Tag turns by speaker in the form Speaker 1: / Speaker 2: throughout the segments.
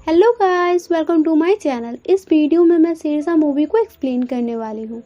Speaker 1: Hello guys, welcome to my channel. इस video में मैं शेरशाह मूवी को एक्सप्लेन करने वाली हूँ,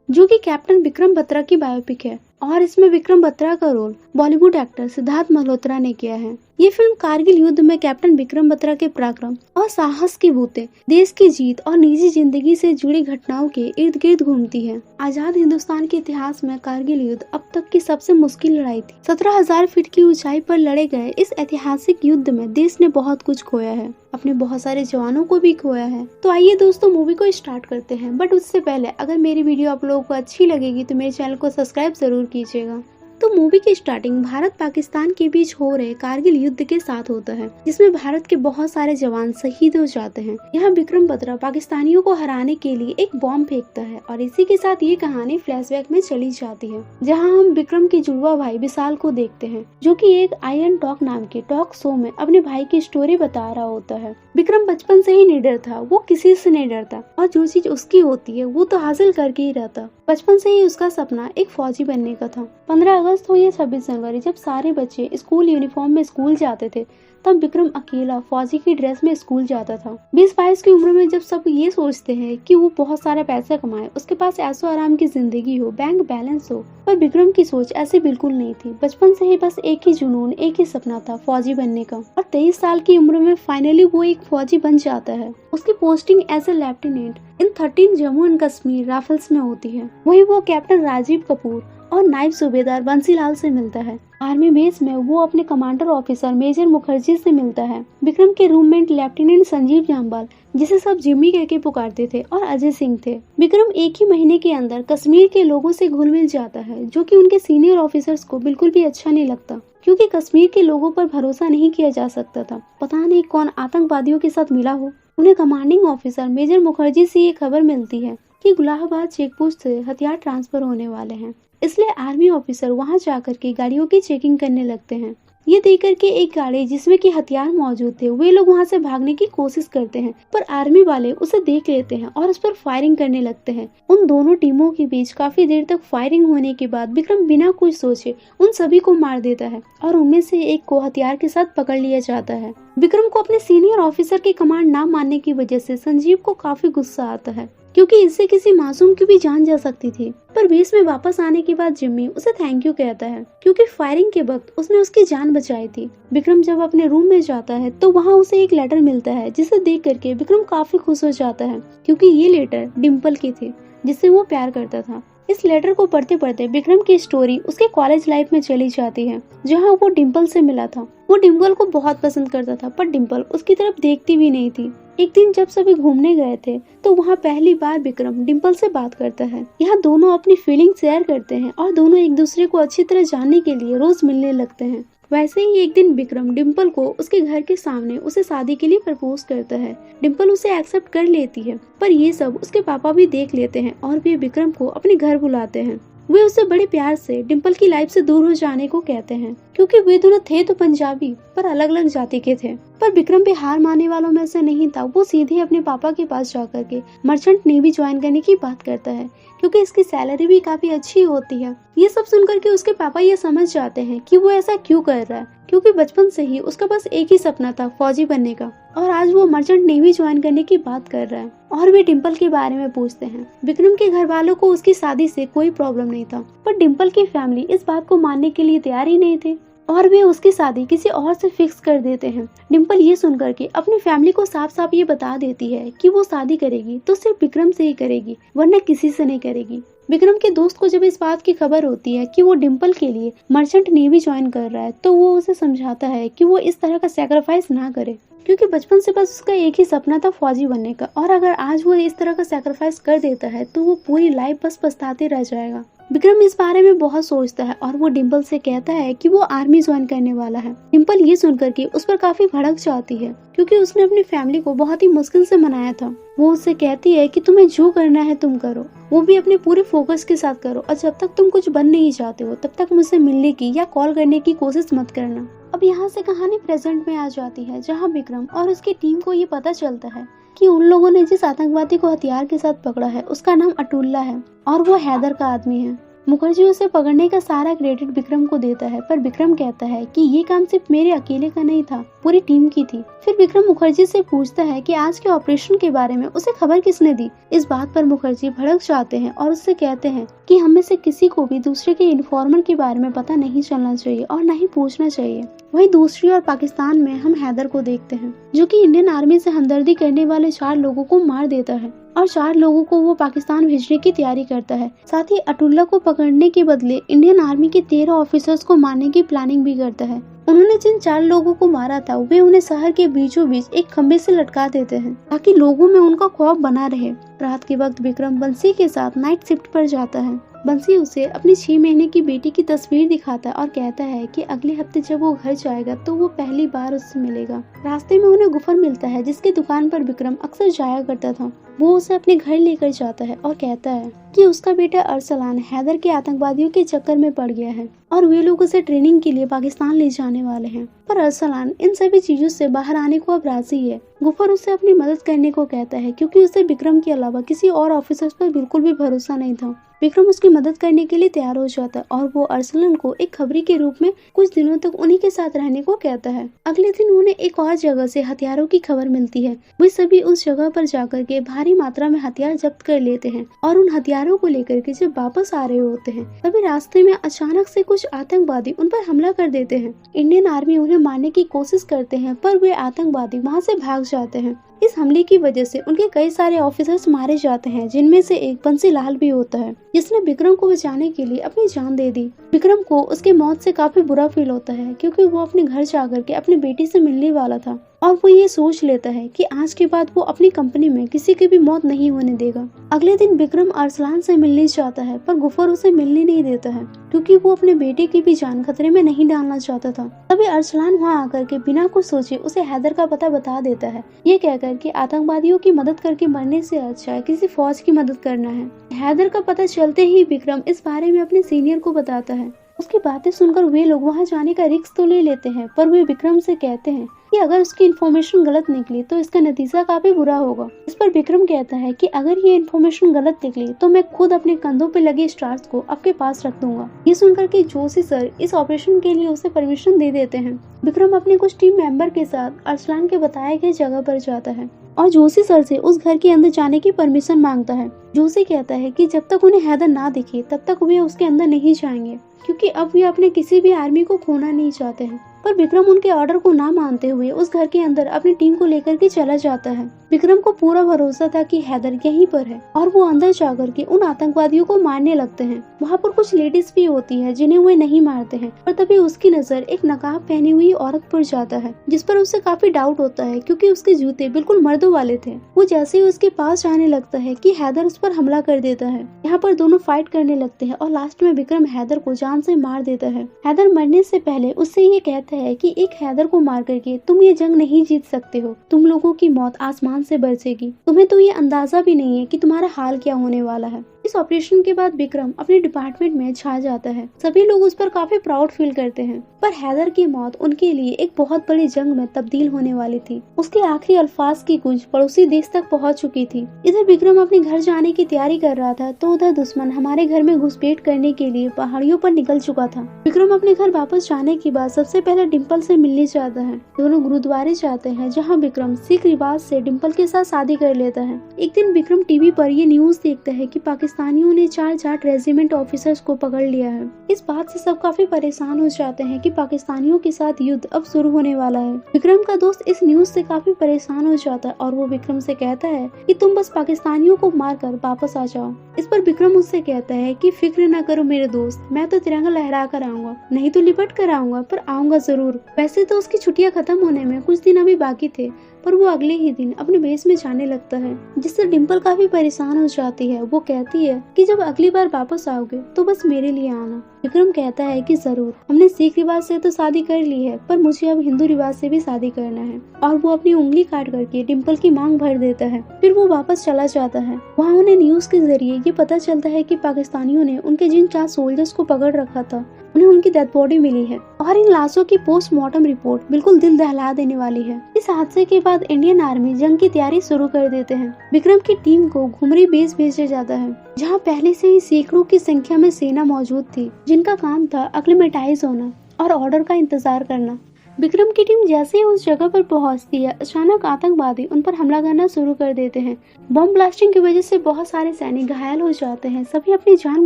Speaker 1: जो कि कैप्टन विक्रम बत्रा की बायोपिक है और इसमें विक्रम बत्रा का रोल बॉलीवुड एक्टर सिद्धार्थ मल्होत्रा ने किया है। ये फिल्म कारगिल युद्ध में कैप्टन विक्रम बत्रा के पराक्रम और साहस की बूते, देश की जीत और निजी जिंदगी से जुड़ी घटनाओं के इर्द गिर्द घूमती है। आजाद हिंदुस्तान के इतिहास में कारगिल युद्ध अब तक की सबसे मुश्किल लड़ाई थी। 17,000 फीट की ऊंचाई पर लड़े गए इस ऐतिहासिक युद्ध में देश ने बहुत कुछ खोया है, अपने बहुत सारे जवानों को भी खोया है। तो आइए दोस्तों, मूवी को स्टार्ट करते हैं। बट उससे पहले अगर मेरी वीडियो आप लोगों को अच्छी लगेगी तो मेरे चैनल को सब्सक्राइब जरूर कीजिएगा। तो मूवी की स्टार्टिंग भारत पाकिस्तान के बीच हो रहे कारगिल युद्ध के साथ होता है, जिसमें भारत के बहुत सारे जवान शहीद हो जाते हैं। यहाँ विक्रम बत्रा पाकिस्तानियों को हराने के लिए एक बॉम्ब फेंकता है और इसी के साथ ये कहानी फ्लैशबैक में चली जाती है, जहाँ हम विक्रम के जुड़वा भाई विशाल को देखते हैं, जो कि एक आयरन टॉक नाम के टॉक शो में अपने भाई की स्टोरी बता रहा होता है। विक्रम बचपन से ही निडर था, वो किसी से नहीं डरता और जो चीज उसकी होती है वो तो हासिल करके ही रहता। बचपन से ही उसका सपना एक फौजी बनने का था। 15 अगस्त हो या 26 जनवरी, जब सारे बच्चे स्कूल यूनिफॉर्म में स्कूल जाते थे, तब विक्रम अकेला फौजी की ड्रेस में स्कूल जाता था। 20-22 की उम्र में जब सब ये सोचते हैं कि वो बहुत सारा पैसा कमाए, उसके पास ऐशो आराम की जिंदगी हो, बैंक बैलेंस हो, पर विक्रम की सोच ऐसी बिल्कुल नहीं थी। बचपन से ही बस एक ही जुनून, एक ही सपना था, फौजी बनने का। और 23 साल की उम्र में फाइनली वो एक फौजी बन जाता है। उसकी posting as a lieutenant in 13 Jammu and Kashmir rifles में होती है। वही वो कैप्टन राजीव कपूर और नायब सूबेदार बंसीलाल से मिलता है। आर्मी बेस में वो अपने कमांडर ऑफिसर मेजर मुखर्जी से मिलता है। विक्रम के रूममेट लेफ्टिनेंट संजीव जाम्बाल, जिसे सब जिम्मी कह के पुकारते थे, और अजय सिंह थे। विक्रम एक ही महीने के अंदर कश्मीर के लोगों से घुल मिल जाता है, जो कि उनके सीनियर ऑफिसर्स को बिल्कुल भी अच्छा नहीं लगता, क्योंकि कश्मीर के लोगों पर भरोसा नहीं किया जा सकता था। पता नहीं कौन आतंकवादियों के साथ मिला हो। उन्हें कमांडिंग ऑफिसर मेजर मुखर्जी से ये खबर मिलती है कि गुलाहाबाद चेकपोस्ट से हथियार ट्रांसफर होने वाले हैं, इसलिए आर्मी ऑफिसर वहां जाकर के गाड़ियों की चेकिंग करने लगते हैं। ये देख करके एक गाड़ी जिसमें कि हथियार मौजूद थे, वे लोग वहां से भागने की कोशिश करते हैं, पर आर्मी वाले उसे देख लेते हैं और उस पर फायरिंग करने लगते हैं। उन दोनों टीमों के बीच काफी देर तक फायरिंग होने के बाद विक्रम बिना कुछ सोचे उन सभी को मार देता है और उनमें से एक को हथियार के साथ पकड़ लिया जाता है। विक्रम को अपने सीनियर ऑफिसर की कमांड ना मानने की वजह से संजीव को काफी गुस्सा आता है, क्योंकि इससे किसी मासूम की भी जान जा सकती थी। पर बेस में वापस आने के बाद जिम्मी उसे थैंक यू कहता है, क्योंकि फायरिंग के वक्त उसने उसकी जान बचाई थी। विक्रम जब अपने रूम में जाता है तो वहाँ उसे एक लेटर मिलता है, जिसे देख करके विक्रम काफी खुश हो जाता है, क्योंकि ये लेटर डिम्पल की थी, जिससे वो प्यार करता था। इस लेटर को पढ़ते पढ़ते विक्रम की स्टोरी उसके कॉलेज लाइफ में चली जाती है, जहाँ वो डिम्पल से मिला था। वो डिम्पल को बहुत पसंद करता था, पर डिम्पल उसकी तरफ देखती भी नहीं थी। एक दिन जब सभी घूमने गए थे तो वहाँ पहली बार विक्रम डिम्पल से बात करता है। यहाँ दोनों अपनी फीलिंग शेयर करते हैं और दोनों एक दूसरे को अच्छी तरह जानने के लिए रोज मिलने लगते हैं। वैसे ही एक दिन विक्रम डिम्पल को उसके घर के सामने उसे शादी के लिए प्रपोज करता है। डिम्पल उसे एक्सेप्ट कर लेती है, पर ये सब उसके पापा भी देख लेते हैं और वे विक्रम को अपने घर बुलाते हैं। वे उसे बड़े प्यार से डिम्पल की लाइफ से दूर हो जाने को कहते हैं, क्योंकि वे दोनों थे तो पंजाबी पर अलग अलग जाति के थे। पर विक्रम भी हार मानने वालों में से नहीं था। वो सीधे अपने पापा के पास जाकर के मर्चेंट नेवी ज्वाइन करने की बात करता है, क्योंकि इसकी सैलरी भी काफी अच्छी होती है। ये सब सुनकर के उसके पापा ये समझ जाते हैं कि वो ऐसा क्यों कर रहा है, क्योंकि बचपन से ही उसका बस एक ही सपना था, फौजी बनने का, और आज वो मर्चेंट नेवी ज्वाइन करने की बात कर रहा है। और वे डिम्पल के बारे में पूछते हैं। विक्रम के घर वालों को उसकी शादी से कोई प्रॉब्लम नहीं था, पर डिम्पल की फैमिली इस बात को मानने के लिए तैयार ही नहीं थे और वे उसकी शादी किसी और से फिक्स कर देते हैं। डिम्पल ये सुनकर के अपनी फैमिली को साफ साफ ये बता देती है कि वो शादी करेगी तो सिर्फ विक्रम से ही करेगी, वरना किसी से नहीं करेगी। विक्रम के दोस्त को जब इस बात की खबर होती है कि वो डिम्पल के लिए मर्चेंट नेवी ज्वाइन कर रहा है, तो वो उसे समझाता है कि वो इस तरह का सैक्रिफाइस ना करे, क्योंकि बचपन से बस उसका एक ही सपना था, फौजी बनने का, और अगर आज वो इस तरह का सैक्रिफाइस कर देता है तो वो पूरी लाइफ बस पछताते रह जाएगा। विक्रम इस बारे में बहुत सोचता है और वो डिम्पल से कहता है कि वो आर्मी ज्वाइन करने वाला है। डिम्पल ये सुनकर के उस पर काफी भड़क जाती है, क्योंकि उसने अपनी फैमिली को बहुत ही मुश्किल से मनाया था। वो उससे कहती है कि तुम्हें जो करना है तुम करो, वो भी अपने पूरे फोकस के साथ करो, और जब तक तुम कुछ बन नहीं चाहते हो तब तक मुझसे मिलने की या कॉल करने की कोशिश मत करना। अब यहाँ से कहानी प्रेजेंट में आ जाती है, जहाँ विक्रम और उसकी टीम को ये पता चलता है कि उन लोगों ने जिस आतंकवादी को हथियार के साथ पकड़ा है उसका नाम अटुल्ला है और वो हैदर का आदमी है। मुखर्जी उसे पकड़ने का सारा क्रेडिट विक्रम को देता है, पर विक्रम कहता है कि ये काम सिर्फ मेरे अकेले का नहीं था, पूरी टीम की थी। फिर विक्रम मुखर्जी से पूछता है कि आज के ऑपरेशन के बारे में उसे खबर किसने दी। इस बात पर मुखर्जी भड़क जाते हैं और उससे कहते हैं कि हम में से किसी को भी दूसरे के इन्फॉर्मर के बारे में पता नहीं चलना चाहिए और न ही पूछना चाहिए। वही दूसरी ओर पाकिस्तान में हम हैदर को देखते हैं, जो कि इंडियन आर्मी से हमदर्दी करने वाले 4 लोगों को मार देता है और 4 लोगों को वो पाकिस्तान भेजने की तैयारी करता है। साथ ही अतुल्ला को पकड़ने के बदले इंडियन आर्मी के 13 ऑफिसर्स को मारने की प्लानिंग भी करता है। उन्होंने जिन 4 लोगों को मारा था वे उन्हें शहर के बीचों बीच एक खंबे से लटका देते हैं ताकि लोगों में उनका खौफ बना रहे। रात के वक्त विक्रम बंसी के साथ नाइट शिफ्ट पर जाता है। बंसी उसे अपनी 6 महीने की बेटी की तस्वीर दिखाता है और कहता है कि अगले हफ्ते जब वो घर जाएगा तो वो पहली बार उससे मिलेगा। रास्ते में उन्हें गुफर मिलता है जिसकी दुकान पर विक्रम अक्सर जाया करता था। वो उसे अपने घर लेकर जाता है और कहता है कि उसका बेटा अरसलान हैदर के आतंकवादियों के चक्कर में पड़ गया है और वे लोग उसे ट्रेनिंग के लिए पाकिस्तान ले जाने वाले हैं। पर अरसलान इन सभी चीजों से बाहर आने को अब राजी है। गुफर उसे अपनी मदद करने को कहता है क्योंकि उसे विक्रम के अलावा किसी और ऑफिसर्स पर बिल्कुल भी भरोसा नहीं था। विक्रम उसकी मदद करने के लिए तैयार हो जाता है और वो अरसलान को एक खबरी के रूप में कुछ दिनों तक उन्हीं के साथ रहने को कहता है। अगले दिन उन्हें एक और जगह से हथियारों की खबर मिलती है। वे सभी उस जगह पर जाकर के भारी मात्रा में हथियार जब्त कर लेते हैं और उन हथियारों को लेकर के जब वापस आ रहे होते हैं तभी रास्ते में अचानक से कुछ आतंकवादी उन पर हमला कर देते हैं। इंडियन आर्मी उन्हें मारने की कोशिश करते हैं पर वे आतंकवादी वहाँ से भाग जाते हैं। इस हमले की वजह से उनके कई सारे ऑफिसर्स मारे जाते हैं, जिनमें से एक बंसीलाल भी होता है जिसने विक्रम को बचाने के लिए अपनी जान दे दी। विक्रम को उसके मौत से काफी बुरा फील होता है क्योंकि वो अपने घर जाकर के अपनी बेटी से मिलने वाला था और वो ये सोच लेता है कि आज के बाद वो अपनी कंपनी में किसी की भी मौत नहीं होने देगा। अगले दिन विक्रम अरसलान से मिलने जाता है पर गुफर उसे मिलने नहीं देता है क्योंकि वो अपने बेटे की भी जान खतरे में नहीं डालना चाहता था। तभी अरसलान वहाँ आकर के बिना कुछ सोचे उसे हैदर का पता बता देता है, ये कहकर कि आतंकवादियों की मदद करके मरने से अच्छा है किसी फौज की मदद करना है। हैदर का पता चलते ही विक्रम इस बारे में अपने सीनियर को बताता है। उसकी बातें सुनकर वे लोग वहां जाने का रिस्क तो ले लेते हैं पर वे विक्रम से कहते हैं कि अगर उसकी इन्फॉर्मेशन गलत निकली तो इसका नतीजा काफी बुरा होगा। इस पर विक्रम कहता है कि अगर ये इन्फॉर्मेशन गलत निकली तो मैं खुद अपने कंधों पे लगे स्टार्स को आपके पास रख दूंगा। ये सुनकर के जोशी सर इस ऑपरेशन के लिए उसे परमिशन दे देते हैं। विक्रम अपने कुछ टीम मेंबर के साथ अरसलान के बताए गए जगह पर जाता है और जोशी सर से उस घर के अंदर जाने की परमिशन मांगता है। जोशी कहता है कि जब तक उन्हें हैदर ना दिखे तब तक वे उसके अंदर नहीं जाएंगे क्योंकि अब वे अपने किसी भी आर्मी को खोना नहीं चाहते हैं। पर विक्रम उनके ऑर्डर को ना मानते हुए उस घर के अंदर अपनी टीम को लेकर के चला जाता है। विक्रम को पूरा भरोसा था कि हैदर यहीं पर है और वो अंदर जाकर के उन आतंकवादियों को मारने लगते हैं। वहाँ पर कुछ लेडीज भी होती है जिन्हें वे नहीं मारते हैं, पर तभी उसकी नजर एक नकाब पहनी हुई औरत पर जाता है जिस पर उसे काफी डाउट होता है क्योंकि उसके जूते बिल्कुल मर्दों वाले थे। वो जैसे ही उसके पास जाने लगता है कि हैदर उस पर हमला कर देता है। यहाँ पर दोनों फाइट करने लगते हैं और लास्ट में विक्रम हैदर को जान से मार देता है। हैदर मरने से पहले उससे ये कहता है कि एक हैदर को मार करके तुम ये जंग नहीं जीत सकते हो, तुम लोगों की मौत आसमान से बरसेगी, तुम्हें तो ये अंदाजा भी नहीं है कि तुम्हारा हाल क्या होने वाला है। इस ऑपरेशन के बाद विक्रम अपने डिपार्टमेंट में छा जाता है। सभी लोग उस पर काफी प्राउड फील करते हैं, पर हैदर की मौत उनके लिए एक बहुत बड़ी जंग में तब्दील होने वाली थी। उसके आखिरी अल्फाज की गूंज पड़ोसी देश तक पहुंच चुकी थी। इधर विक्रम अपने घर जाने की तैयारी कर रहा था तो उधर दुश्मन हमारे घर में घुसपैठ करने के लिए पहाड़ियों पर निकल चुका था। विक्रम अपने घर वापस जाने के बाद सबसे पहले डिम्पल से मिलने जाता है। दोनों गुरुद्वारे जाते हैं जहाँ विक्रम सिख रिवाज से डिम्पल के साथ शादी कर लेता है। एक दिन विक्रम टीवी पर ये न्यूज देखता है कि पाकिस्तानियों ने 4 जाट रेजिमेंट ऑफिसर्स को पकड़ लिया है। इस बात से सब काफी परेशान हो जाते हैं कि पाकिस्तानियों के साथ युद्ध अब शुरू होने वाला है। विक्रम का दोस्त इस न्यूज से काफी परेशान हो जाता है और वो विक्रम से कहता है कि तुम बस पाकिस्तानियों को मारकर वापस आ जाओ। इस पर विक्रम उससे कहता है कि फिक्र न करो मेरे दोस्त, मैं तो तिरंगा लहरा कर आऊंगा, नहीं तो लिपट कर आऊंगा, पर आऊंगा जरूर। वैसे तो उसकी छुट्टियां खत्म होने में कुछ दिन अभी बाकी थे, पर वो अगले ही दिन अपने बेस में जाने लगता है, जिससे डिम्पल काफी परेशान हो जाती है। वो कहती है कि जब अगली बार वापस आओगे तो बस मेरे लिए आना। विक्रम कहता है कि जरूर, हमने सिख रिवाज से तो शादी कर ली है, पर मुझे अब हिंदू रिवाज से भी शादी करना है। और वो अपनी उंगली काट करके डिम्पल की मांग भर देता है। फिर वो वापस चला जाता है। वहाँ उन्हें न्यूज के जरिए ये पता चलता है कि पाकिस्तानियों ने उनके जिन 4 सोल्जर्स को पकड़ रखा था, उन्हें उनकी डेथ बॉडी मिली है और इन लाशों की पोस्टमार्टम रिपोर्ट बिल्कुल दिल दहला देने वाली है। इस हादसे के बाद इंडियन आर्मी जंग की तैयारी शुरू कर देते हैं। विक्रम की टीम को घुमरी बेस भेजा जाता है, जहां पहले से ही सैकड़ों की संख्या में सेना मौजूद थी, जिनका काम था एक्लिमेटाइज होना और ऑर्डर का इंतजार करना। विक्रम की टीम जैसे ही उस जगह पर पहुंचती है, अचानक आतंकवादी उन पर हमला करना शुरू कर देते हैं। बम ब्लास्टिंग की वजह से बहुत सारे सैनिक घायल हो जाते हैं। सभी अपनी जान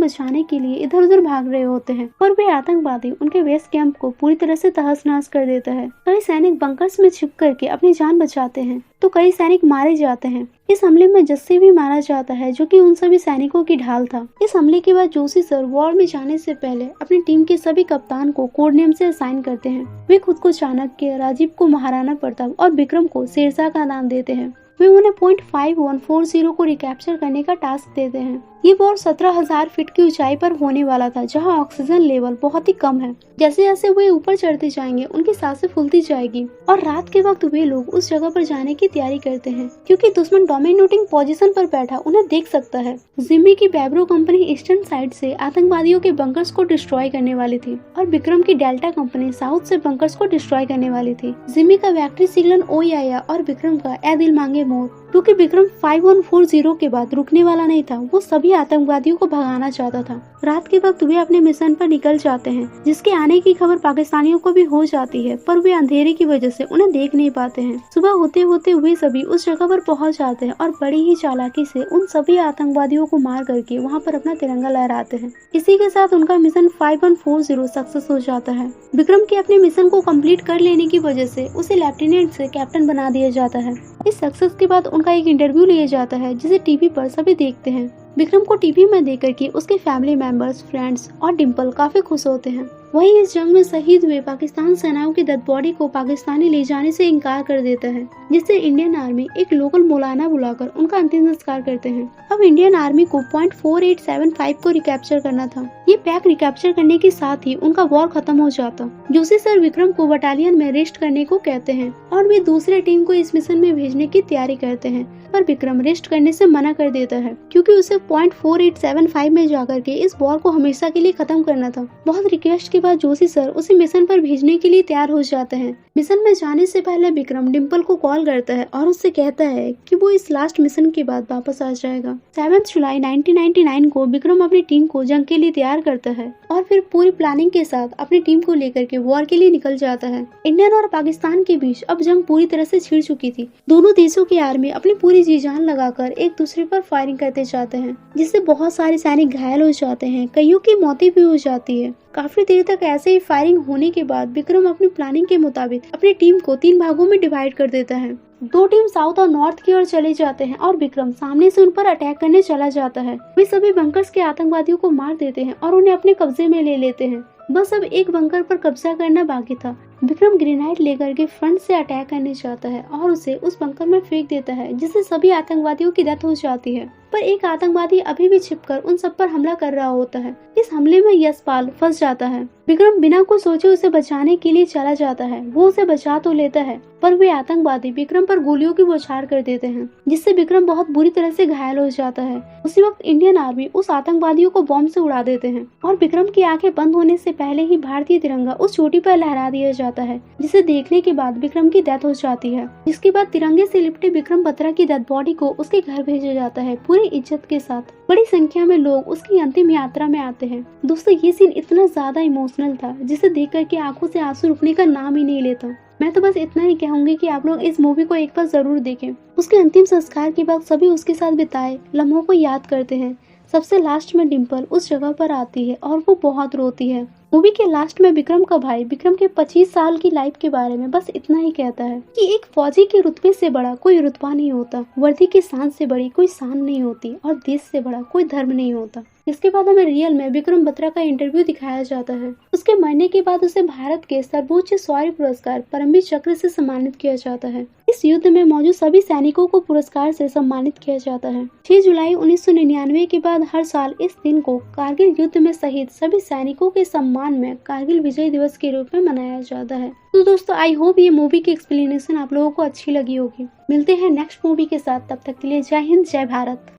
Speaker 1: बचाने के लिए इधर उधर भाग रहे होते हैं, पर वे आतंकवादी उनके बेस कैंप को पूरी तरह से तहस नहस कर देता है। कई सैनिक बंकर्स में छिप करके अपनी जान बचाते हैं, तो कई सैनिक मारे जाते हैं। इस हमले में जस्सी भी मारा जाता है, जो कि उन सभी सैनिकों की ढाल था। इस हमले के बाद जोशी सर वॉर में जाने से पहले अपनी टीम के सभी कप्तान को कोड नेम से असाइन करते हैं। वे खुद को चाणक्य, राजीव को महाराणा प्रताप और विक्रम को शेरशाह का नाम देते हैं। वे उन्हें पॉइंट 5140 को रिकैप्चर करने का टास्क देते हैं। ये वॉर 17,000 फीट की ऊंचाई पर होने वाला था, जहां ऑक्सीजन लेवल बहुत ही कम है। जैसे जैसे वे ऊपर चढ़ते जाएंगे, उनकी सांसें फूलती जाएगी और रात के वक्त वे लोग उस जगह पर जाने की तैयारी करते हैं, क्योंकि दुश्मन डोमिनेटिंग पोजीशन पर बैठा उन्हें देख सकता है। जिम्मी की बैब्रो कंपनी ईस्टर्न साइड से आतंकवादियों के बंकर्स को डिस्ट्रॉय करने वाली थी और विक्रम की डेल्टा कंपनी साउथ से बंकर्स को डिस्ट्रॉय करने वाली थी। जिम्मी का विक्ट्री सिग्नल ओ आया और विक्रम का ए दिल मांगे मोर, क्योंकि विक्रम 5140 के बाद रुकने वाला नहीं था। वो सभी आतंकवादियों को भगाना चाहता था। रात के वक्त वे अपने मिशन पर निकल जाते हैं, जिसके आने की खबर पाकिस्तानियों को भी हो जाती है, पर वे अंधेरे की वजह से उन्हें देख नहीं पाते हैं। सुबह होते होते वे सभी उस जगह पर पहुंच जाते हैं और बड़ी ही चालाकी से उन सभी आतंकवादियों को मार करके वहां पर अपना तिरंगा लहराते हैं। इसी के साथ उनका मिशन 5140 सक्सेस हो जाता है। विक्रम के अपने मिशन को कंप्लीट कर लेने की वजह से उसे लेफ्टिनेंट से कैप्टन बना दिया जाता है। इस सक्सेस के बाद उनका एक इंटरव्यू लिया जाता है, जिसे टीवी पर सभी देखते हैं। विक्रम को टीवी में देखकर के उसके फैमिली मेंबर्स, फ्रेंड्स और डिम्पल काफी खुश होते हैं। वहीं इस जंग में शहीद हुए पाकिस्तान सेनाओं की डेड बॉडी को पाकिस्तानी ले जाने से इनकार कर देता है, जिससे इंडियन आर्मी एक लोकल मौलाना बुलाकर उनका अंतिम संस्कार करते हैं। अब इंडियन आर्मी को पॉइंट 4875 को रिकैप्चर करना था। ये पैक रिकैप्चर करने के साथ ही उनका वॉर खत्म हो जाता। जोशी सर विक्रम को बटालियन में रेस्ट करने को कहते हैं और वे दूसरे टीम को इस मिशन में भेजने की तैयारी करते हैं, पर विक्रम रेस्ट करने से मना कर देता है, क्योंकि उसे पॉइंट 4875 में जाकर के इस वॉर को हमेशा के लिए खत्म करना था। बहुत रिक्वेस्ट के बाद जोशी सर उसे मिशन पर भेजने के लिए तैयार हो जाते हैं। मिशन में जाने से पहले विक्रम डिम्पल को कॉल करता है और उससे कहता है कि वो इस लास्ट मिशन के बाद वापस आ जाएगा। 7 जुलाई 1999 को विक्रम अपनी टीम को जंग के लिए तैयार करता है और फिर पूरी प्लानिंग के साथ अपनी टीम को लेकर के वॉर के लिए निकल जाता है। इंडियन और पाकिस्तान के बीच अब जंग पूरी तरह से छिड़ चुकी थी। दोनों देशों की आर्मी अपनी पूरी जी जान लगाकर एक दूसरे पर फायरिंग करते जाते हैं, जिससे बहुत सारे सैनिक घायल हो जाते हैं। कईयों की मौतें भी हो जाती है। काफी देर तक ऐसे ही फायरिंग होने के बाद विक्रम अपनी प्लानिंग के मुताबिक अपनी टीम को 3 भागों में डिवाइड कर देता है। 2 टीम साउथ और नॉर्थ की ओर चले जाते हैं और विक्रम सामने से उन पर अटैक करने चला जाता है। वे सभी बंकर्स के आतंकवादियों को मार देते हैं और उन्हें अपने कब्जे में ले लेते हैं। बस अब एक बंकर पर कब्जा करना बाकी था। विक्रम ग्रेनाइड लेकर के फ्रंट से अटैक करने जाता है और उसे उस बंकर में फेंक देता है, जिससे सभी आतंकवादियों की डेथ हो जाती है। पर एक आतंकवादी अभी भी छिपकर उन सब पर हमला कर रहा होता है। इस हमले में यशपाल फंस जाता है। विक्रम बिना कुछ सोचे उसे बचाने के लिए चला जाता है। वो उसे बचा तो लेता है, पर वे आतंकवादी विक्रम पर गोलियों की बौछार कर देते हैं, जिससे विक्रम बहुत बुरी तरह से घायल हो जाता है। उसी वक्त इंडियन आर्मी उस आतंकवादियों को बॉम्ब से उड़ा देते हैं और विक्रम की आंखें बंद होने से पहले ही भारतीय तिरंगा उस चोटी पर लहरा दिया जाता है, जिसे देखने के बाद विक्रम की डेथ हो जाती है। जिसके बाद तिरंगे से लिपटे विक्रम बत्रा की डेड बॉडी को उसके घर भेजा जाता है पूरी इज्जत के साथ। बड़ी संख्या में लोग उसकी अंतिम यात्रा में आते हैं। दोस्तों, ये सीन इतना ज्यादा इमोशनल था, जिसे देख करके आंखों से आंसू रुकने का नाम ही नहीं लेता। मैं तो बस इतना ही कहूंगी कि आप लोग इस मूवी को एक बार जरूर देखें। उसके अंतिम संस्कार के बाद सभी उसके साथ बिताए लम्हों को याद करते हैं। सबसे लास्ट में डिम्पल उस जगह पर आती है और वो बहुत रोती है। मूवी के लास्ट में विक्रम का भाई विक्रम के 25 साल की लाइफ के बारे में बस इतना ही कहता है कि एक फौजी के रुतबे से बड़ा कोई रुतबा नहीं होता, वर्दी की शान से बड़ी कोई शान नहीं होती और देश से बड़ा कोई धर्म नहीं होता। इसके बाद हमें रियल में विक्रम बत्रा का इंटरव्यू दिखाया जाता है। उसके मरने के बाद उसे भारत के सर्वोच्च शौर्य पुरस्कार परमवीर चक्र से सम्मानित किया जाता है। इस युद्ध में मौजूद सभी सैनिकों को पुरस्कार से सम्मानित किया जाता है। 6 जुलाई 1999 के बाद हर साल इस दिन को कारगिल युद्ध में शहीद सभी सैनिकों के सम्मान में कारगिल विजय दिवस के रूप में मनाया जाता है। तो दोस्तों, आई होप ये मूवी की एक्सप्लेनेशन आप लोगों को अच्छी लगी होगी। मिलते हैं नेक्स्ट मूवी के साथ, तब तक के लिए जय हिंद, जय भारत।